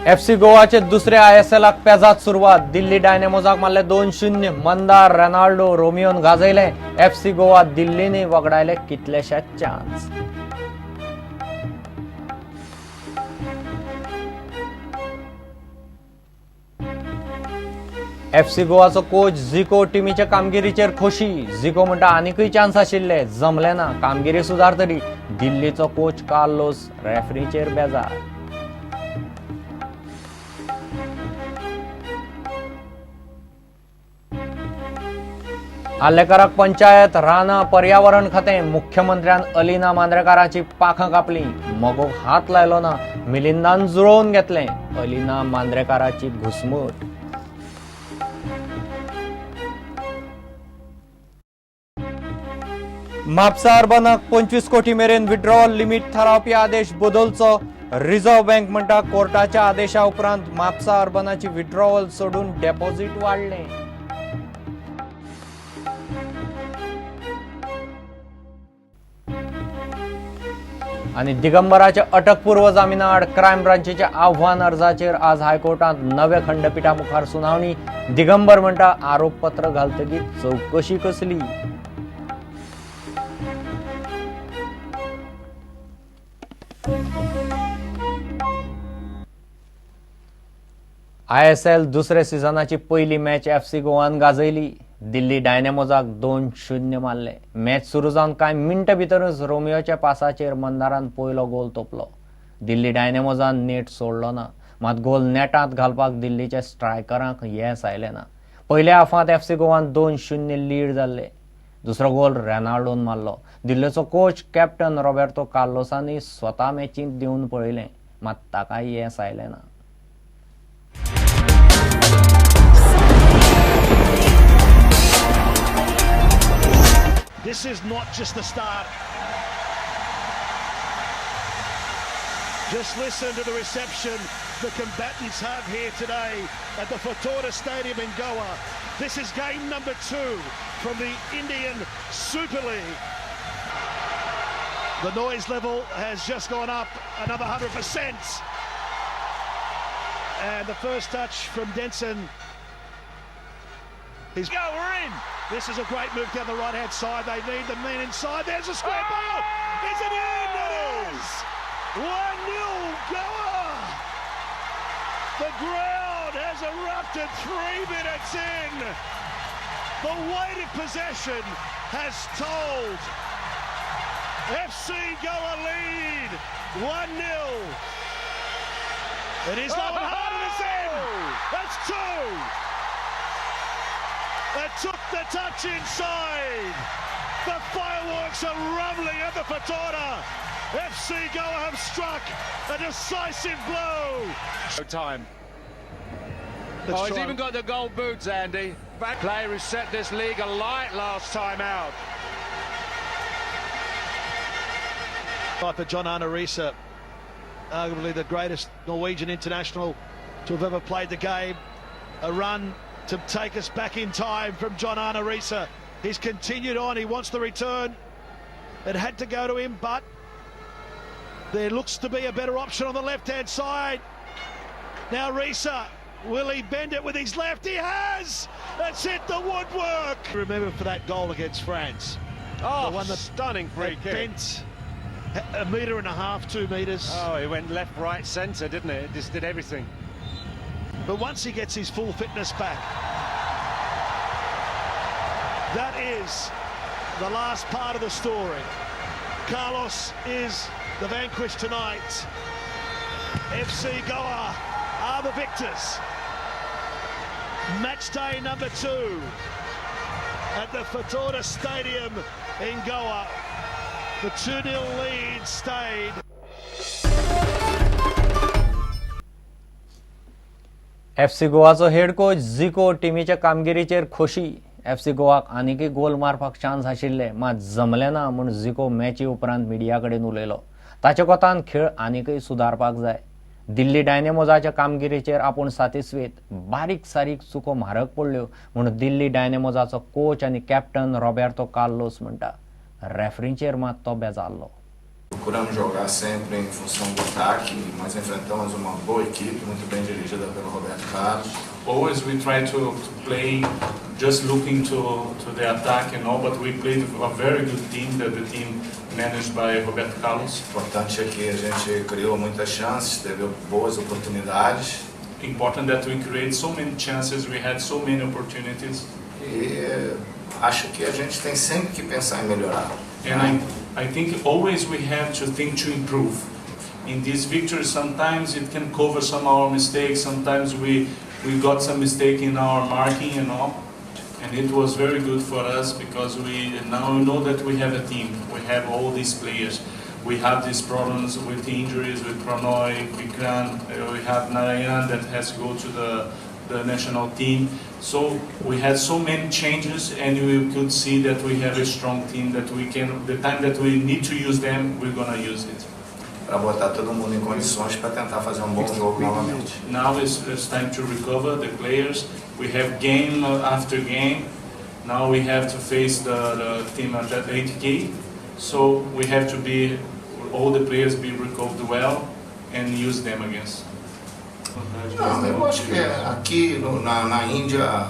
एफसी गोवाचे दुसरे आयएसएलाक पेजात सुरुवात. दिल्ली डायनेमोजाक मारले 2-0. मंदार, रेनाल्डो, रोमियोन गाजयले. एफसी गोवा दिल्लीनी वगडायले कितलेशेच चान्स. एफसी गोवाचो कोच झिको टीमीच्या कामगिरीचेर खोशी. झिको म्हणटा आनीकय चान्स आशिल्ले, जमले ना, कामगिरी सुदारतली. दिल्लीचो कोच कार्लोस रेफरीचेर बेजार. आल्लेकाराक पंचायत, राना, पर्यावरण खातें. मुख्यमंत्र्यान अलिना मांद्रेकाराची पाखां कापली. मगोक हात लायलो ना, मिलिंदान जुळोवन घेतलें. अलिना मांद्रेकाराची घुसमट. म्हापसा अर्बनाक 25 कोटी मेरेन विड्रॉवल लिमीट थारावपी आदेश बदलचो. रिझर्व्ह बँक म्हणटा कोर्टाच्या आदेशा उपरांत म्हापसा अर्बनाची विड्रॉवल सोडून डेपॉझिट वाडलें. आणि दिगंबराच्या अटकपूर्व जामिना आड क्रायम ब्रांचीच्या आव्हान अर्जाचेर आज हायकोर्टात नव्या खंडपीठा मुखार सुनावणी. दिगंबर म्हणटा आरोपपत्र घालतकीर चौकशी कसली. आयएसएल दुसरे सिजनाची पहिली मॅच एफसी गोवान गाजयली. दिल्ली डायनेमोजाक 2-0 मारले. मॅच सुरू जावन कांय मिनटां भितरच रोमियोच्या पासाचेर मंदारान पयलो गोल तोपलो. दिल्ली डायनेमोजान नेट सोडलो ना, मात गोल नेटांत घालपाक दिल्लीच्या स्ट्रायकरांक येस आयलें ना. पयल्या हाफांत एफसी गोवान 2-0 लीड जाल्ले. दुसरो गोल रेनाल्डोन मारलो. दिल्लीचो कोच कॅप्टन रॉबर्टो कार्लोसानी स्वता मॅचींत दिवन पळयलें, मात ताकाय येस आयलें ना. This is not just the start. Just listen to the reception the combatants have here today at the Fatorda Stadium in Goa. This is game number 2 from the Indian Super League. The noise level has just gone up another 100%. And the first touch from Denson. We're in. This is a great move down the right-hand side. They need the men inside. There's a square ball. Is it in? It is. 1-0 Goa. The ground has erupted 3 minutes in. The weight of possession has told. FC Goa lead 1-0. It is low and hard and it's in. That's 2. It took the touch inside. The fireworks are rumbling at the Fatorda. FC Goa have struck a decisive blow. Time. He's even got the gold boots, Andy. Back player who set this league alight last time out. For John Arne Riise, arguably the greatest Norwegian international to have ever played the game. A run to take us back in time from John Arne Riise. He's continued on, he wants the return. It had to go to him, but there looks to be a better option on the left-hand side. Now Riise, will he bend it with his left? He has! That's hit the woodwork! Remember for that goal against France. Oh, the one that stunning free kick. Bent 1.5 meters, 2 meters. Oh, he went left, right, centre, didn't it? It just did everything. But once he gets his full fitness back, that is the last part of the story. Carlos is the vanquished tonight. FC Goa are the victors. Match day number 2 at the Fatorda Stadium in Goa. The 2-0 lead stayed. FC गोवाचो head coach झिको टीमीच्या कामगिरीचेर खोशी. एफसी गोवाक आनीकय गोल मारपाक चान्स आशिल्ले, मात जमले ना म्हूण झिको मॅची उपरांत मिडिया कडेन उलयलो. ताच्या कोतान खेळ आनीकय सुदारपाक जाय. दिल्ली डायनेमोजाच्या कामगिरीचेर आपूण सातिस्वेत. बारीक सारीक चुको म्हारग पडल्यो म्हूण दिल्ली डायनेमोजाचो कोच आनी कॅप्टन रॉबर्टो कार्लोस म्हणटा. रेफरींचेर मात तो बेजारलो. Procuramos jogar sempre em função do ataque, mas enfrentamos uma boa equipe, muito bem dirigida pelo Roberto Carlos. Always we try to play just looking to the attack and all, but we played a very good team, the team managed by Roberto Carlos. O importante é que a gente criou muitas chances, teve boas oportunidades. Important that we create so many chances, we had so many opportunities. E acho que a gente tem sempre que pensar em melhorar. And I think always we have to think to improve. In this victory, sometimes it can cover some of our mistakes, sometimes we got some mistake in our marking and all. And it was very good for us because we now know that we have a team. We have all these players. We have these problems with injuries, with Pranoy, Vikran, we have Narayan that has to go to the national team. So we had so many changes and we could see that we have a strong team that we can, the time that we need to use them, we're going to use it. Para botar todo mundo em condições para tentar fazer um bom jogo novamente. Now it's time to recover the players. We have game after game. Now we have to face the team at that 8K. So we have to be, all the players be recovered well and use them against. Não, eu acho que aqui na Índia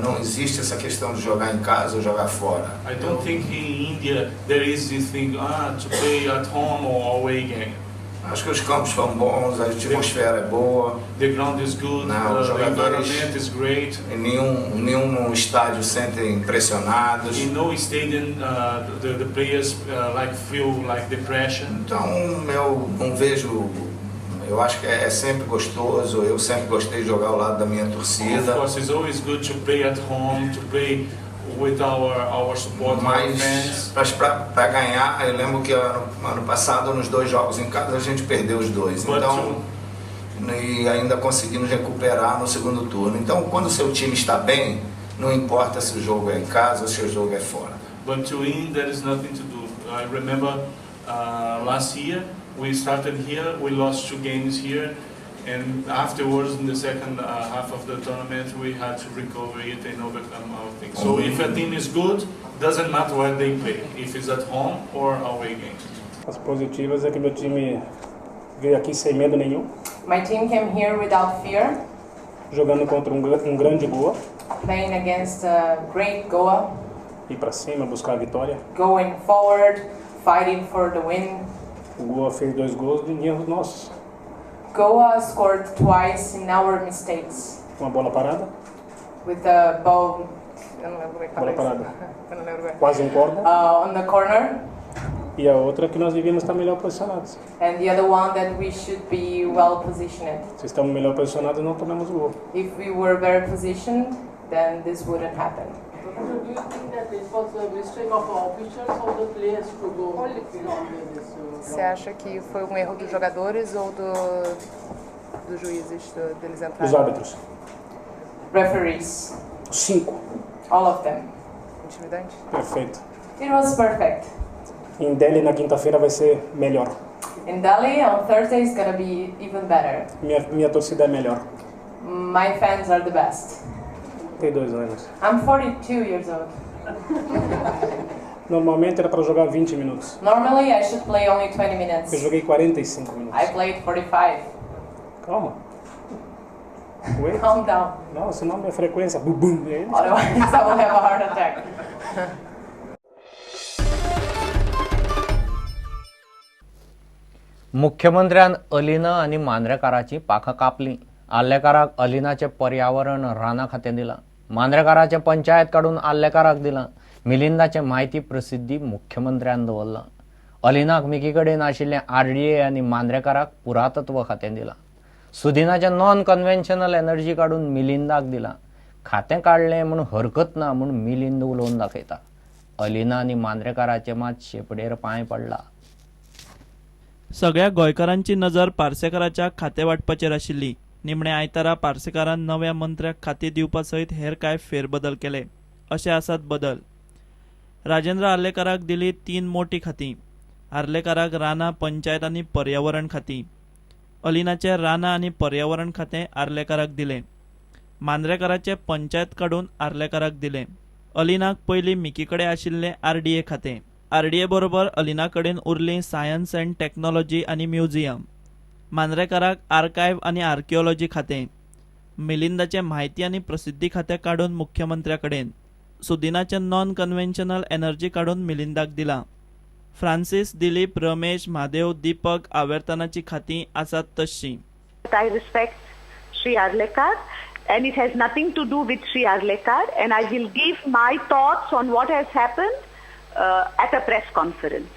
não existe essa questão de jogar em casa ou jogar fora. I don't think in India there is this thing to play at home or away game. Acho que os campos são bons, a atmosfera é boa. The ground is good, Não, the environment is great. Em nenhum estádio sentem pressionados. In no stadium the players feel like depression. Então eu não vejo. Eu acho que é sempre gostoso. Eu sempre gostei de jogar ao lado da minha torcida. Of course, it's always good to play at home, to play with our support, our fans. Mas para ganhar, eu lembro que ano passado, nos 2 jogos em casa, a gente perdeu os 2. Então, e ainda conseguimos recuperar no segundo turno. Então, quando o seu time está bem, não importa se o jogo é em casa ou se o jogo é fora. But to win, there is nothing to do. I remember last year, we started here, we lost 2 games here, and afterwards in the second half of the tournament we had to recover it and overcome our things. So if a team is good, doesn't matter where they play, if it's at home or away game. As positivas é que meu time veio aqui sem medo nenhum, My team came here without fear, jogando contra um grande Goa, playing against a great Goa, ir para cima, buscar a vitória. going forward, fighting for the win. O Goa fez 2 gols de erros nossos. Goa scored twice in our mistakes Uma bola parada, with a ball. Eu não lembro como é que fala bola isso. parada, Eu não lembro como é. quase em corda. On the corner, E a outra que nós devíamos estar melhor posicionados. and the other one that we should be well positioned. Se estamos melhor posicionados, não tomamos o gol. If we were better positioned, then this wouldn't happen. Do you think that it was a mistake of officials or the players to go on this? Você acha que foi um erro dos jogadores ou dos juízes, deles Os entrarem? árbitros, Referees, 5. all of them. Intimidante? Perfeito. It was perfect. Em Delhi, na quinta-feira, vai ser melhor. In Delhi, on Thursday, it's gonna be even better. Minha torcida é melhor. My fans are the best. Tem 2 anos. I'm 42 years old. Normalmente era para jogar 20 minutos. Normally, I should play only 20 Eu minutes. joguei 45 minutos. I played 45. Calma. Wait. Calm down. Não, senão minha frequência... Bum, bum, é isso. Otherwise, I will have a heart attack. मुख्यमंत्र्यान अलिना आणि मांद्रेकाराची पाखं कापली. आल्लेकाराक अलिनाचे पर्यावरण राना खातें दिलां. मांद्रेकाराचे पंचायत काडून आल्लेकाराक दिलां. मिलिंदाचे माहिती प्रसिद्धी मुख्यमंत्र्यान दवरलां. अलिनाक मिकी कडेन आशिल्लें RDA आनी मांद्रेकाराक पुरातत्व खातें दिलां. सुदिनाचे नॉन कन्व्हेन्शनल एनर्जी काडून मिलिंदाक दिलां. खातें काडलें म्हूण हरकत ना म्हूण मिलिंद उलोवन दाखयता. अलिना आनी मांद्रेकाराचे मात शेपडेर पांय पडला. सगळ्या गोंयकारांची नजर पार्सेकाराच्या खातें वांटपाचेर आशिल्ली. निमणे आयतारा पार्सेकारान नव्या मंत्र्याक खातीं दिवपा सयत हेर कांय फेरबदल केले. अशे आसात बदल. राजेंद्र आर्लेकाराक दिली 3 मोठी खातीं. आर्लेकाराक रानां, पंचायत आनी पर्यावरण खातीं. अलिनाचे रानां आनी पर्यावरण खातें आर्लेकाराक दिलें. मांद्रेकाराचे पंचायत काडून आर्लेकाराक दिलें. अलिनाक पयलीं मिकी कडेन आशिल्लें RDA खातें. RDA बरोबर अलिना कडेन उरली सायन्स अँड टेक्नॉलॉजी आणि म्युझियम. मांद्रेकाराक आर्कायव्ह आणि आर्किओलॉजी खातें. मिलिंदाचे म्हायती आणि प्रसिद्धी खातें काडून मुख्यमंत्र्या कडेन. सुदिनाचे नॉन कन्व्हेन्शनल एनर्जी काडून मिलिंदाक दिला. फ्रांसीस, दिलीप, रमेश, महादेव, दीपक आवर्तनाची खातीं आसात तश्शी. I respect Sri Arlekar and it has nothing to do with Sri Arlekar, and I will give my thoughts on what has happened at a press conference.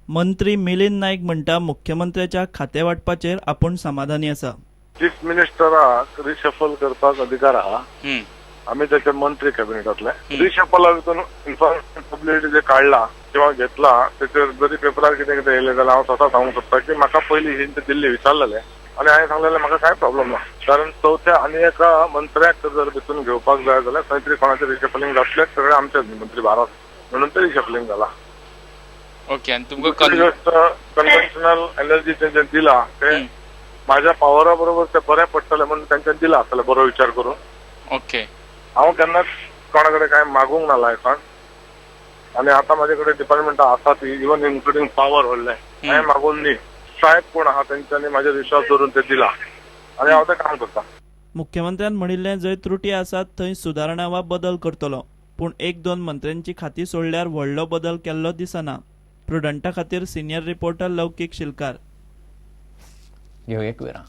मंत्री मिलिंद नाईक म्हणटा मुख्यमंत्र्याच्या खाते वाटपाचेर आपूण समाधानी आसा. चीफ मिनिस्टराक रिशफल करपाक अधिकार आहा. आम्ही त्याचे मंत्री कॅबिनेटातले रिशफला भितर इन्फॉर्मेशन पब्लिसिटी जे काढला किंवा घेतला त्याचेर जरी पेपरार कितें कितें येयलें जाल्यार हांव स्वता सांगूंक सोदता की म्हाका पयलीं ही दिल्ली विचारलेले आणि हांवें सांगलेलें म्हाका कांय प्रॉब्लेम ना, कारण चवथ्या आनी एका मंत्र्याक जर भितून घेवपाक जाय जाल्यार खंय तरी कोणाचें रिशफलिंग जातलें, सगळे आमचेच मंत्री भारत म्हणून ते रिशफलिंग जाला. ओके. आणि तुमकां कन्व्हेन्शनल एनर्जीचें जें दिला ते म्हाज्या पावरा बरोबर ते बरें पडटलें म्हणून तांच्यान दिला आसतलें बरो विचार करून. ओके. हांव केन्नाच कोणा कडेन कांय मागूंक ना लायफान, आनी आतां म्हाजे कडेन डिपार्टमेंटा आसा ती इवन इन्क्लुडींग पावर व्हडले हांवें मागून न्ही, साहेब कोण आहा तेंच्यांनी म्हाजेर विश्वास दवरून ते दिला आनी हांव तें काम करतां. मुख्यमंत्र्यान म्हणिल्लें जंय त्रुटी आसात थंय सुदारणा वा बदल करतलो, पूण 1-2 मंत्र्यांची खातीं सोडल्यार व्हडलो बदल केल्लो दिसना. प्रुडंटा खातीर सिनियर रिपोर्टर लौकीक शिलकार. घेऊ एक विराम.